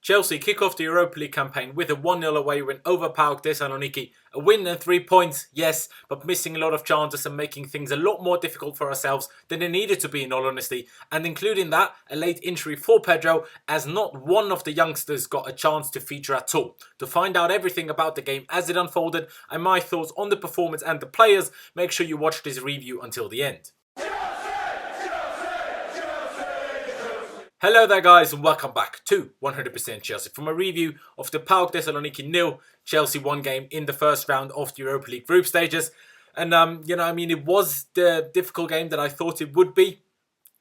Chelsea kick off the Europa League campaign with a 1-0 away win over PAOK Thessaloniki. A win and 3 points, yes, but missing a lot of chances and making things a lot more difficult for ourselves than they needed to be in all honesty. And including that, a late injury for Pedro, as not one of the youngsters got a chance to feature at all. To find out everything about the game as it unfolded and my thoughts on the performance and the players, make sure you watch this review until the end. Hello there guys and welcome back to 100% Chelsea from a review of the PAOK Thessaloniki 0, Chelsea 1 game in the first round of the Europa League group stages. And it was the difficult game that I thought it would be.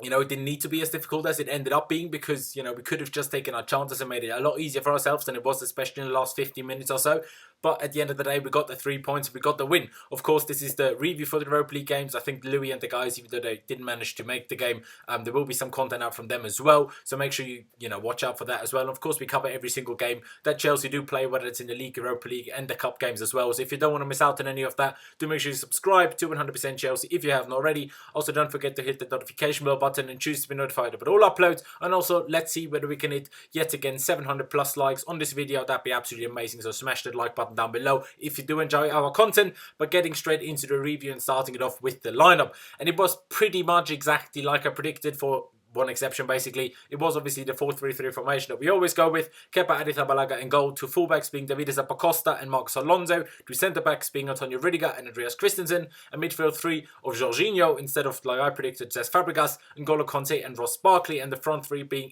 It didn't need to be as difficult as it ended up being because, we could have just taken our chances and made it a lot easier for ourselves than it was, especially in the last 15 minutes or so. But at the end of the day, we got the 3 points, we got the win. Of course, this is the review for the Europa League games. I think Louis and the guys, even though they didn't manage to make the game, there will be some content out from them as well. So make sure you, watch out for that as well. And of course, we cover every single game that Chelsea do play, whether it's in the League, Europa League and the Cup games as well. So if you don't want to miss out on any of that, do make sure you subscribe to 100% Chelsea if you haven't already. Also, don't forget to hit the notification bell button and choose to be notified about all uploads. And also, let's see whether we can hit yet again 700 plus likes on this video. That'd be absolutely amazing. So smash that like button down below if you do enjoy our content. But getting straight into the review and starting it off with the lineup, and it was pretty much exactly like I predicted, for one exception basically. It was obviously the 4-3-3 formation that we always go with. Kepa Arrizabalaga in goal, two fullbacks being David Zappacosta and Marcos Alonso, two centre-backs being Antonio Rudiger and Andreas Christensen, a midfield three of Jorginho instead of, like I predicted, Cesc Fabregas, N'Golo Conte and Ross Barkley, and the front three being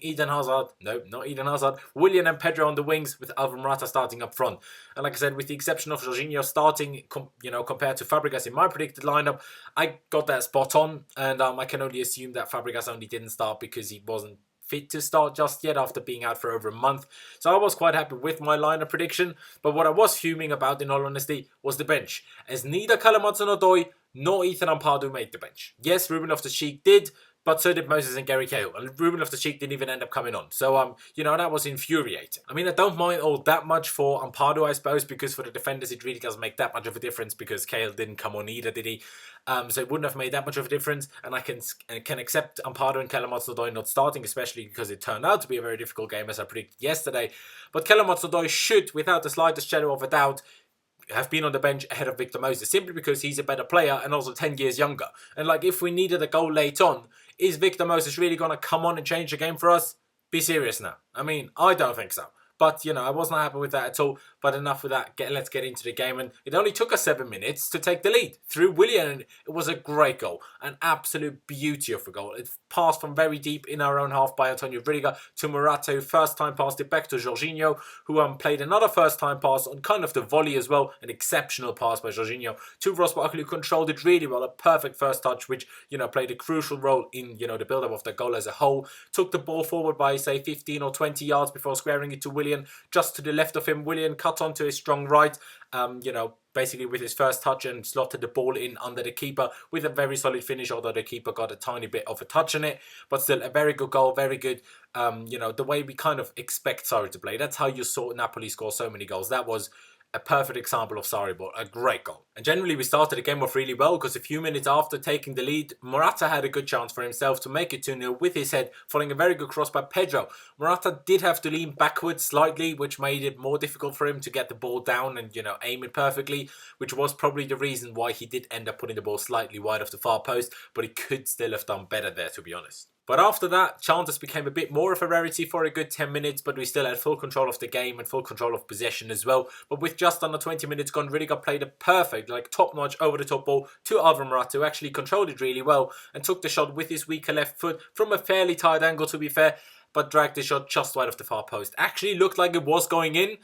Willian and Pedro on the wings, with Alvaro Morata starting up front. And like I said, with the exception of Jorginho starting, compared to Fabregas in my predicted lineup, I got that spot on, and I can only assume that Fabregas only didn't start because he wasn't fit to start just yet after being out for over a month. So I was quite happy with my lineup prediction, but what I was fuming about in all honesty was the bench, as neither Callum Hudson-Odoi nor Ethan Ampadu made the bench. Yes, Ruben Loftus-Cheek did, but so did Moses and Gary Cahill. And Ruben Loftus-Cheek didn't even end up coming on. So, that was infuriating. I mean, I don't mind all that much for Ampadu, I suppose, because for the defenders, it really doesn't make that much of a difference because Cahill didn't come on either, did he? So it wouldn't have made that much of a difference. And I can accept Ampadu and Callum Hudson-Odoi not starting, especially because it turned out to be a very difficult game, as I predicted yesterday. But Callum Hudson-Odoi should, without the slightest shadow of a doubt, have been on the bench ahead of Victor Moses, simply because he's a better player and also 10 years younger. And if we needed a goal late on, is Victor Moses really going to come on and change the game for us? Be serious now. I mean, I don't think so. But, I was not happy with that at all. But enough with that. Let's get into the game. And it only took us 7 minutes to take the lead through Willian. And it was a great goal. An absolute beauty of a goal. It passed from very deep in our own half by Antonio Rudiger to Morata, who first time passed it back to Jorginho, who played another first time pass on kind of the volley as well. An exceptional pass by Jorginho to Ross Barkley, who controlled it really well. A perfect first touch, which, played a crucial role in, the build-up of the goal as a whole. Took the ball forward by, say, 15 or 20 yards before squaring it to Willian. Just to the left of him, Willian cut onto his strong right, basically with his first touch, and slotted the ball in under the keeper with a very solid finish, although the keeper got a tiny bit of a touch on it. But still, a very good goal, very good, the way we kind of expect Sarri to play. That's how you saw Napoli score so many goals. That was a perfect example of Sarri ball, a great goal. And generally we started the game off really well, because a few minutes after taking the lead, Morata had a good chance for himself to make it 2-0 with his head, following a very good cross by Pedro. Morata did have to lean backwards slightly, which made it more difficult for him to get the ball down and, aim it perfectly, which was probably the reason why he did end up putting the ball slightly wide of the far post, but he could still have done better there, to be honest. But after that, chances became a bit more of a rarity for a good 10 minutes, but we still had full control of the game and full control of possession as well. But with just under 20 minutes gone, Rudiger played a perfect, top-notch over-the-top ball to Alvaro Morata, who actually controlled it really well and took the shot with his weaker left foot from a fairly tight angle, to be fair, but dragged the shot just wide of the far post. Actually looked like it was going in,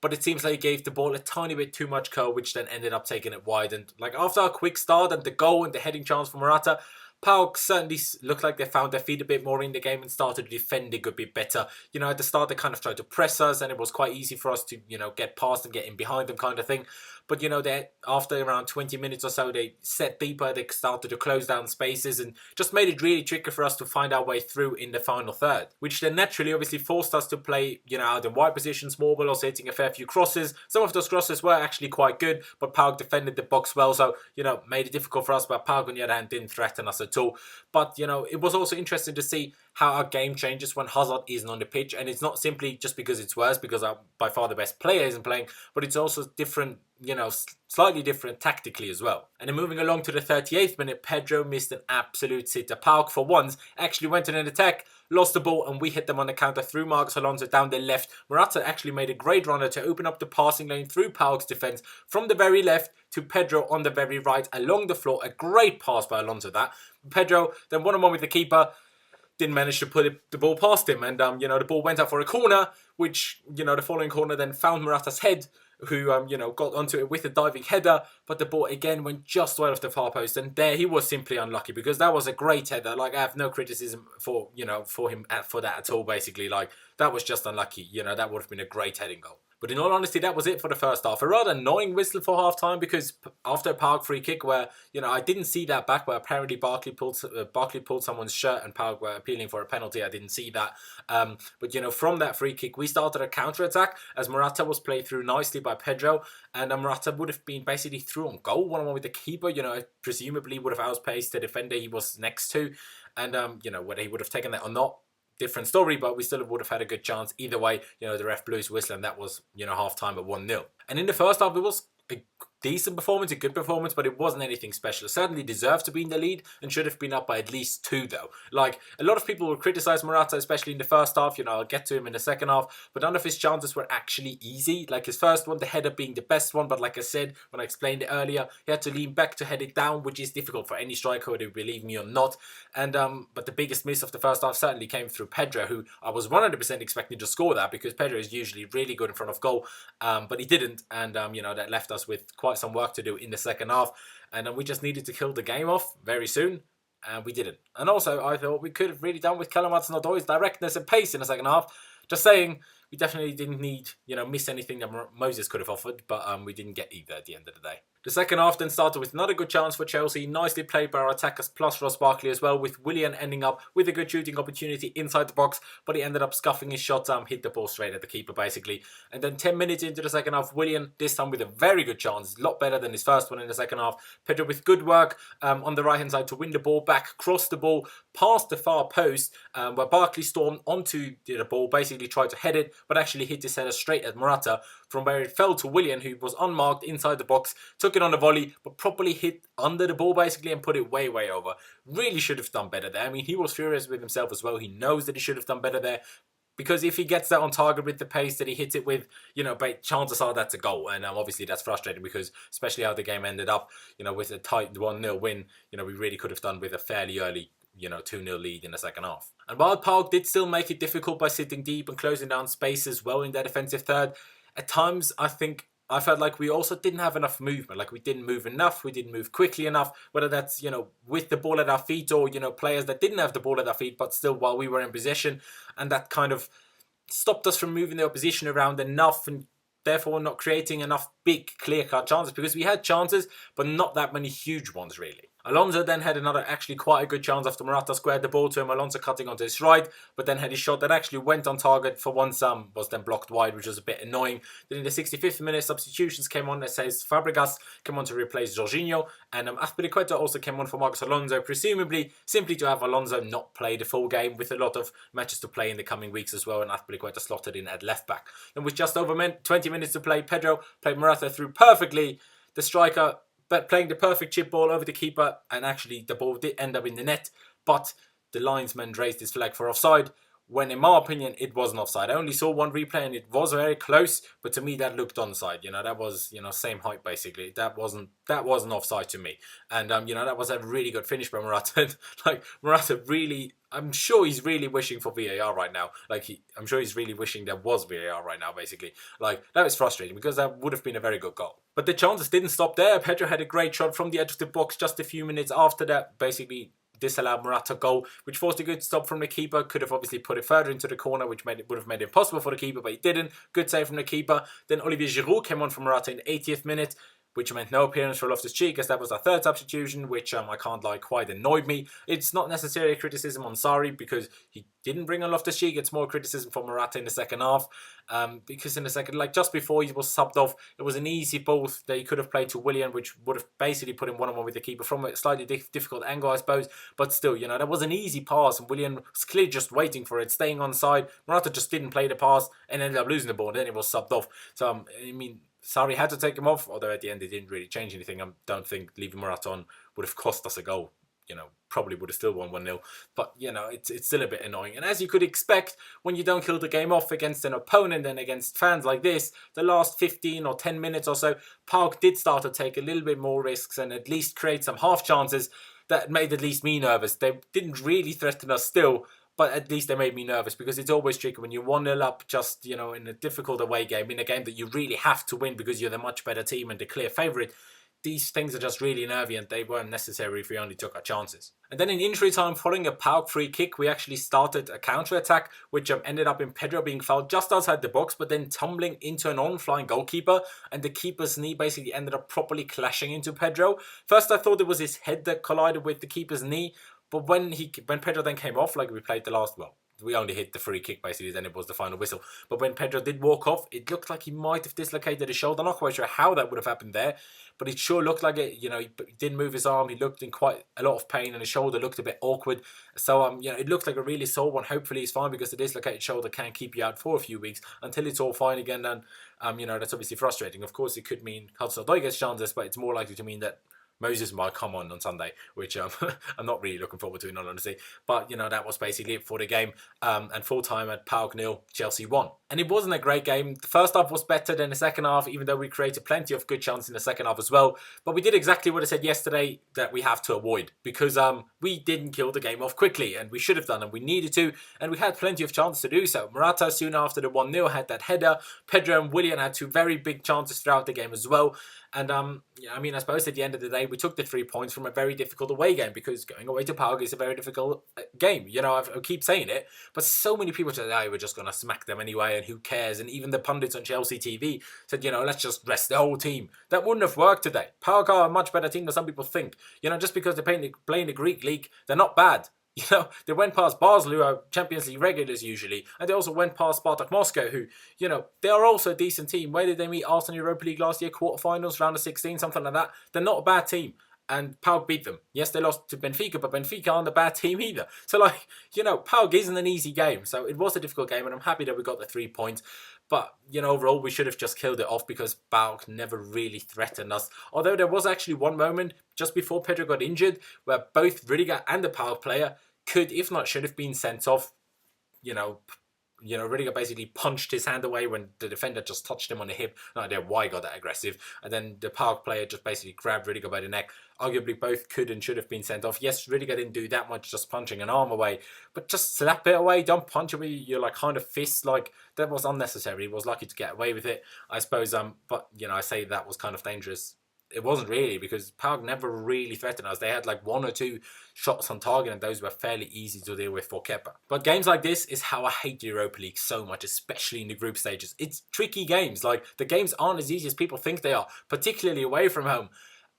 but it seems like he gave the ball a tiny bit too much curl, which then ended up taking it wide. And after a quick start and the goal and the heading chance for Morata, PAOK certainly looked like they found their feet a bit more in the game and started defending a bit better. At the start they kind of tried to press us, and it was quite easy for us to, get past and get in behind them kind of thing. But, they, after around 20 minutes or so, they set deeper, they started to close down spaces and just made it really tricky for us to find our way through in the final third. Which then naturally obviously forced us to play, out in wide positions more, but also hitting a fair few crosses. Some of those crosses were actually quite good, but PAOK defended the box well, so, made it difficult for us, but PAOK on the other hand didn't threaten us at all. But, it was also interesting to see how our game changes when Hazard isn't on the pitch. And it's not simply just because it's worse, because our by far the best player isn't playing, but it's also different, slightly different tactically as well. And then moving along to the 38th minute, Pedro missed an absolute sitter. PAOK for once actually went in an attack, lost the ball, and we hit them on the counter through Marcos Alonso down the left. Morata actually made a great runner to open up the passing lane through PAOK's defence from the very left to Pedro on the very right along the floor. A great pass by Alonso that. Pedro then one-on-one with the keeper, didn't manage to put the ball past him, and the ball went out for a corner, which the following corner then found Morata's head, who got onto it with a diving header, but the ball again went just wide of the far post, and there he was simply unlucky, because that was a great header. Like, I have no criticism for for him for that at all. Basically, like, that was just unlucky. That would have been a great heading goal. But in all honesty, that was it for the first half. A rather annoying whistle for half time, because after a PAOK free kick where, I didn't see that back, where apparently Barkley pulled someone's shirt and PAOK were appealing for a penalty. I didn't see that. But from that free kick, we started a counter-attack as Morata was played through nicely by Pedro, and Morata would have been basically through on goal, one-on-one with the keeper. Presumably would have outpaced the defender he was next to, and whether he would have taken that or not, different story, but we still would have had a good chance. Either way, the ref blew his whistle, and that was, half time at 1-0. And in the first half, it was a decent performance, a good performance, but it wasn't anything special. It certainly deserved to be in the lead and should have been up by at least 2, though. Like, a lot of people will criticise Morata, especially in the first half. I'll get to him in the second half, but none of his chances were actually easy. Like, his first one, the header being the best one, but like I said when I explained it earlier, he had to lean back to head it down, which is difficult for any striker, whether you believe me or not. And but the biggest miss of the first half certainly came through Pedro, who I was 100% expecting to score that, because Pedro is usually really good in front of goal, but he didn't, and that left us with quite some work to do in the second half, and we just needed to kill the game off very soon, and we didn't. And also, I thought we could have really done with Callum Hudson-Odoi's directness and pace in the second half. Just saying, we definitely didn't need, miss anything that Moses could have offered, but we didn't get either at the end of the day. The second half then started with another good chance for Chelsea, nicely played by our attackers plus Ross Barkley as well, with Willian ending up with a good shooting opportunity inside the box, but he ended up scuffing his shot, hit the ball straight at the keeper basically. And then 10 minutes into the second half, Willian, this time with a very good chance, a lot better than his first one in the second half. Pedro with good work on the right hand side to win the ball back, cross the ball past the far post, where Barkley stormed onto the ball, basically tried to head it, but actually hit his header straight at Morata, from where it fell to Willian, who was unmarked inside the box, took it on the volley, but properly hit under the ball basically and put it way, way over. Really should have done better there. I mean, he was furious with himself as well. He knows that he should have done better there, because if he gets that on target with the pace that he hits it with, but chances are that's a goal. And obviously that's frustrating, because especially how the game ended up, with a tight 1-0 win, we really could have done with a fairly early 2-0 lead in the second half. And while PAOK did still make it difficult by sitting deep and closing down space as well in their defensive third, at times I felt like we also didn't have enough movement. Like, we didn't move enough, we didn't move quickly enough, whether that's, with the ball at our feet, or, players that didn't have the ball at our feet, but still while we were in possession, and that kind of stopped us from moving the opposition around enough, and therefore not creating enough big, clear-cut chances, because we had chances, but not that many huge ones, really. Alonso then had another actually quite a good chance after Morata squared the ball to him. Alonso cutting onto his right, but then had his shot that actually went on target for once, was then blocked wide, which was a bit annoying. Then in the 65th minute, substitutions came on. It says Fabregas came on to replace Jorginho, and Azpilicueta also came on for Marcos Alonso, presumably simply to have Alonso not play the full game, with a lot of matches to play in the coming weeks as well, and Azpilicueta slotted in at left back. And with just over 20 minutes to play, Pedro played Morata through perfectly. The striker but playing the perfect chip ball over the keeper, and actually the ball did end up in the net, but the linesman raised his flag for offside, when in my opinion it wasn't offside. I only saw one replay and it was very close, but to me that looked onside. That was, same height basically. That wasn't offside to me. And that was a really good finish by Morata. Like, Morata really, I'm sure he's really wishing for VAR right now. I'm sure he's really wishing there was VAR right now, basically. Like, that was frustrating, because that would have been a very good goal. But the chances didn't stop there. Pedro had a great shot from the edge of the box just a few minutes after that, basically disallowed Morata goal, which forced a good stop from the keeper. Could have obviously put it further into the corner, which would have made it impossible for the keeper, but he didn't. Good save from the keeper. Then Olivier Giroud came on for Morata in the 80th minute, which meant no appearance for Loftus-Cheek, as that was our third substitution, which I can't lie, quite annoyed me. It's not necessarily a criticism on Sarri, because he didn't bring on Loftus-Cheek. It's more criticism for Morata in the second half. Because in the second, like just before he was subbed off, it was an easy ball that he could have played to Willian, which would have basically put him 1-on-1 with the keeper from a slightly difficult angle, I suppose. But still, that was an easy pass, and Willian was clearly just waiting for it, staying on side. Morata just didn't play the pass and ended up losing the ball, and then it was subbed off. So, Sarri had to take him off, although at the end it didn't really change anything. I don't think leaving Morata on would have cost us a goal. Probably would have still won 1-0. But, it's still a bit annoying. And as you could expect, when you don't kill the game off against an opponent and against fans like this, the last 15 or 10 minutes or so, PAOK did start to take a little bit more risks and at least create some half chances that made at least me nervous. They didn't really threaten us still, but at least they made me nervous, because it's always tricky when you're 1-0 up just, in a difficult away game, in a game that you really have to win because you're the much better team and the clear favourite. These things are just really nervy, and they weren't necessary if we only took our chances. And then in injury time, following a PAOK free kick, we actually started a counter-attack, which ended up in Pedro being fouled just outside the box, but then tumbling into an on-flying goalkeeper, and the keeper's knee basically ended up properly clashing into Pedro. First I thought it was his head that collided with the keeper's knee, but when Pedro then came off, like we played the last, we only hit the free kick basically, then it was the final whistle. But when Pedro did walk off, it looked like he might have dislocated his shoulder. I'm not quite sure how that would have happened there, but it sure looked like it. He didn't move his arm. He looked in quite a lot of pain, and his shoulder looked a bit awkward. So it looked like a really sore one. Hopefully he's fine, because the dislocated shoulder can keep you out for a few weeks until it's all fine again. And that's obviously frustrating. Of course, it could mean Hudson-Odoi gets chances, but it's more likely to mean that Moses might come on Sunday, which I'm not really looking forward to, in all honesty. But, that was basically it for the game. And full time at PAOK 0, Chelsea 1. And it wasn't a great game. The first half was better than the second half, even though we created plenty of good chances in the second half as well. But we did exactly what I said yesterday that we have to avoid, because we didn't kill the game off quickly, and we should have done, and we needed to, and we had plenty of chances to do so. Morata, soon after the 1-0, had that header. Pedro and Willian had two very big chances throughout the game as well. And, I suppose at the end of the day, we took the 3 points from a very difficult away game, because going away to PAOK is a very difficult game. I keep saying it, but so many people said, we're just going to smack them anyway, and who cares? And even the pundits on Chelsea TV said, let's just rest the whole team. That wouldn't have worked today. PAOK are a much better team than some people think. Just because they're playing the Greek league, they're not bad. They went past Basel, who are Champions League regulars usually, and they also went past Spartak Moscow, who, they are also a decent team. Where did they meet Arsenal Europa League last year? Quarterfinals, round of 16, something like that. They're not a bad team, and PAOK beat them. Yes, they lost to Benfica, but Benfica aren't a bad team either. So, PAOK isn't an easy game. So it was a difficult game, and I'm happy that we got the 3 points. But, overall, we should have just killed it off, because PAOK never really threatened us. Although there was actually one moment just before Pedro got injured where both Rudiger and the PAOK player could, if not should have, been sent off. Rudiger basically punched his hand away when the defender just touched him on the hip. No idea why he got that aggressive. And then the PAOK player just basically grabbed Rudiger by the neck. Arguably both could and should have been sent off. Yes, Rudiger didn't do that much, just punching an arm away, but just slap it away. Don't punch it with your kind of fist. That was unnecessary. He was lucky to get away with it, I suppose. But I say that was kind of dangerous. It wasn't really, because PAOK never really threatened us. They had 1 or 2 shots on target, and those were fairly easy to deal with for Kepa. But games like this is how I hate the Europa League so much, especially in the group stages. It's tricky games. The games aren't as easy as people think they are, particularly away from home.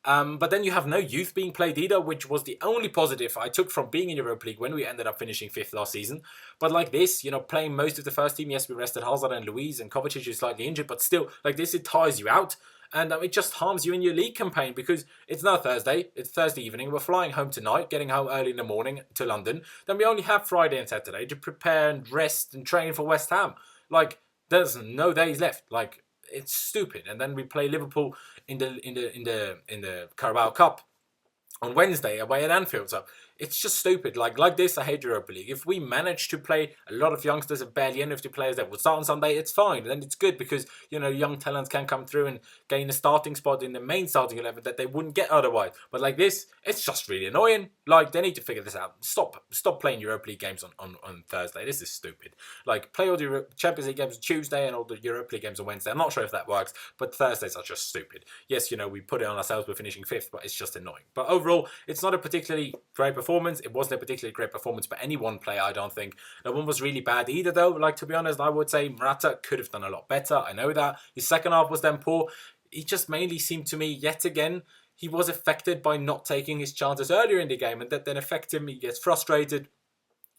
But then you have no youth being played either, which was the only positive I took from being in Europa League when we ended up finishing 5th last season. But like this, playing most of the first team, yes, we rested Hazard and Luiz, and Kovacic is slightly injured, but still, like this, it tires you out. And it just harms you in your league campaign, because it's now Thursday. It's Thursday evening. We're flying home tonight, getting home early in the morning to London. Then we only have Friday and Saturday to prepare and rest and train for West Ham. There's no days left. It's stupid. And then we play Liverpool in the Carabao Cup on Wednesday away at Anfield. So it's just stupid. Like this, I hate Europa League. If we manage to play a lot of youngsters and barely any of the players that would start on Sunday, it's fine. And then it's good, because, young talents can come through and gain a starting spot in the main starting 11 that they wouldn't get otherwise. But like this, it's just really annoying. They need to figure this out. Stop playing Europa League games on Thursday. This is stupid. Play all the Champions League games on Tuesday and all the Europa League games on Wednesday. I'm not sure if that works, but Thursdays are just stupid. Yes, we put it on ourselves. We're finishing 5th, but it's just annoying. But overall, it's not a particularly great performance. It wasn't a particularly great performance by any one player, I don't think. No one was really bad either, though. To be honest, I would say Morata could have done a lot better. I know that. His second half was then poor. He just mainly seemed to me, yet again, he was affected by not taking his chances earlier in the game, and that then affected him. He gets frustrated.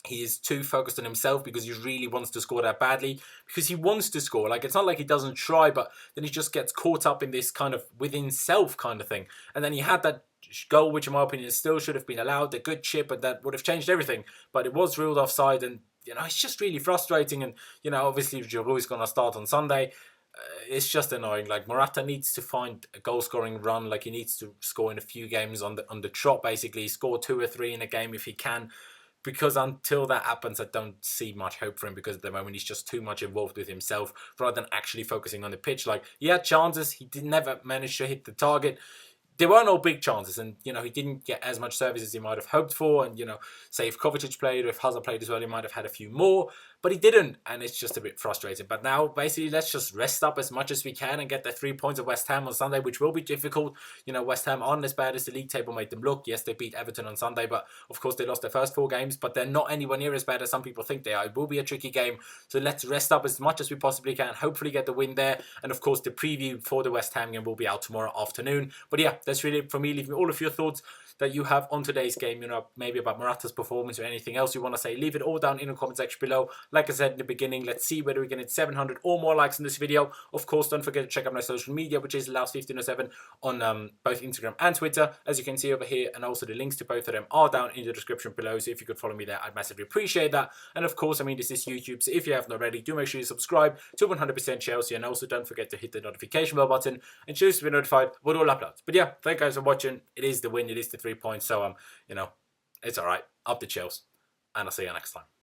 he is too focused on himself because he really wants to score that badly. Because he wants to score. Like, it's not like he doesn't try, but then he just gets caught up in this kind of within self kind of thing. And then he had that goal, which in my opinion still should have been allowed, a good chip, and that would have changed everything. But it was ruled offside, and it's just really frustrating. And obviously Giroud's going to start on Sunday. It's just annoying. Like, Morata needs to find a goal scoring run. Like, he needs to score in a few games on the trot. Basically, score 2 or 3 in a game if he can. Because until that happens, I don't see much hope for him, because at the moment he's just too much involved with himself rather than actually focusing on the pitch. Like, he had chances, he never managed to hit the target. There were no big chances, and he didn't get as much service as he might have hoped for. And say if Kovacic played or if Hazard played as well, he might have had a few more, but he didn't, and it's just a bit frustrating. But now, basically, let's just rest up as much as we can and get the 3 points of West Ham on Sunday, which will be difficult. West Ham aren't as bad as the league table made them look. Yes, they beat Everton on Sunday, but of course they lost their first 4 games, but they're not anywhere near as bad as some people think they are. It will be a tricky game, so let's rest up as much as we possibly can, hopefully get the win there. And of course, the preview for the West Ham game will be out tomorrow afternoon. But yeah, that's really it for me. Leave me all of your thoughts that you have on today's game, maybe about Morata's performance or anything else you want to say. Leave it all down in the comment section below. Like I said in the beginning, let's see whether we can hit 700 or more likes in this video. Of course, don't forget to check out my social media, which is Laos1507 on both Instagram and Twitter, as you can see over here, and also the links to both of them are down in the description below. So if you could follow me there, I'd massively appreciate that. And of course, this is YouTube, so if you haven't already, do make sure you subscribe to 100% Chelsea, and also don't forget to hit the notification bell button and choose to be notified with all uploads. But yeah, thank you guys for watching. It is the win, it is the 3 points, so it's alright. Up the Chelsea, and I'll see you next time.